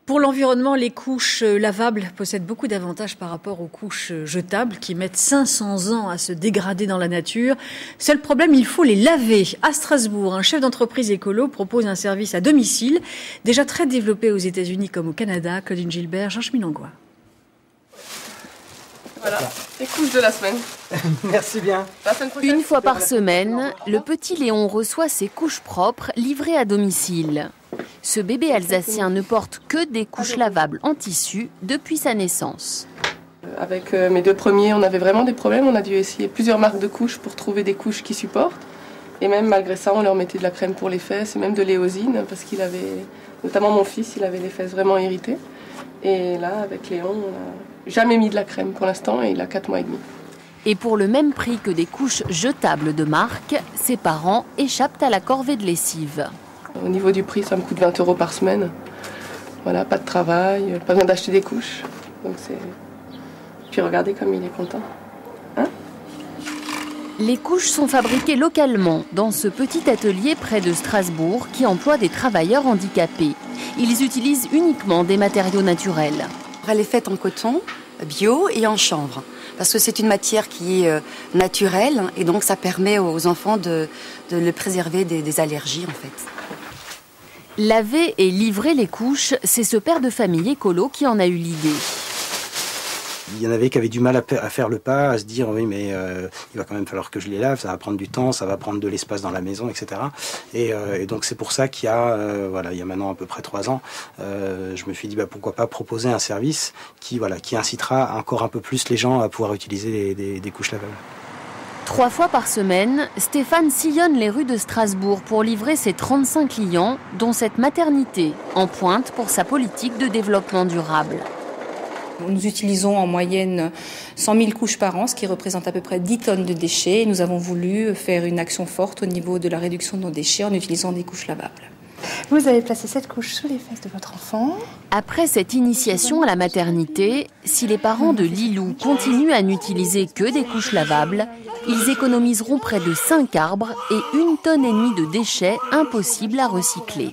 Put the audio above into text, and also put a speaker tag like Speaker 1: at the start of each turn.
Speaker 1: Pour l'environnement, les couches lavables possèdent beaucoup d'avantages par rapport aux couches jetables qui mettent 500 ans à se dégrader dans la nature. Seul problème, il faut les laver. À Strasbourg, un chef d'entreprise écolo propose un service à domicile, déjà très développé aux États-Unis comme au Canada. Claudine Gilbert, Jean-Chemin Langlois.
Speaker 2: Voilà, les couches de la semaine.
Speaker 3: Merci bien.
Speaker 4: Une fois par semaine, le petit Léon reçoit ses couches propres livrées à domicile. Ce bébé alsacien ne porte que des couches lavables en tissu depuis sa naissance.
Speaker 2: Avec mes 2 premiers, on avait vraiment des problèmes. On a dû essayer plusieurs marques de couches pour trouver des couches qui supportent. Et même malgré ça, on leur mettait de la crème pour les fesses et même de l'éosine parce qu'il avait, notamment mon fils, il avait les fesses vraiment irritées. Et là, avec Léon, on n'a jamais mis de la crème pour l'instant et il a 4 mois et demi.
Speaker 4: Et pour le même prix que des couches jetables de marque, ses parents échappent à la corvée de lessive.
Speaker 2: Au niveau du prix, ça me coûte 20 € par semaine. Voilà, pas de travail, pas besoin d'acheter des couches. Donc c'est... Puis regardez comme il est content. Hein ?
Speaker 4: Les couches sont fabriquées localement dans ce petit atelier près de Strasbourg qui emploie des travailleurs handicapés. Ils utilisent uniquement des matériaux naturels.
Speaker 5: Elle est faite en coton, bio et en chanvre. Parce que c'est une matière qui est naturelle et donc ça permet aux enfants de le préserver des allergies en fait.
Speaker 4: Laver et livrer les couches, c'est ce père de famille écolo qui en a eu l'idée.
Speaker 3: Il y en avait qui avaient du mal à faire le pas, à se dire oui mais il va quand même falloir que je les lave, ça va prendre du temps, ça va prendre de l'espace dans la maison, etc. Et donc c'est pour ça qu'il y a, il y a maintenant à peu près 3 ans, je me suis dit pourquoi pas proposer un service qui incitera encore un peu plus les gens à pouvoir utiliser des couches lavables.
Speaker 4: 3 fois par semaine, Stéphane sillonne les rues de Strasbourg pour livrer ses 35 clients, dont cette maternité, en pointe pour sa politique de développement durable.
Speaker 6: Nous utilisons en moyenne 100 000 couches par an, ce qui représente à peu près 10 tonnes de déchets. Nous avons voulu faire une action forte au niveau de la réduction de nos déchets en utilisant des couches lavables.
Speaker 7: Vous avez placé cette couche sous les fesses de votre enfant.
Speaker 4: Après cette initiation à la maternité, si les parents de Lilou continuent à n'utiliser que des couches lavables, ils économiseront près de 5 arbres et 1,5 tonne de déchets impossibles à recycler.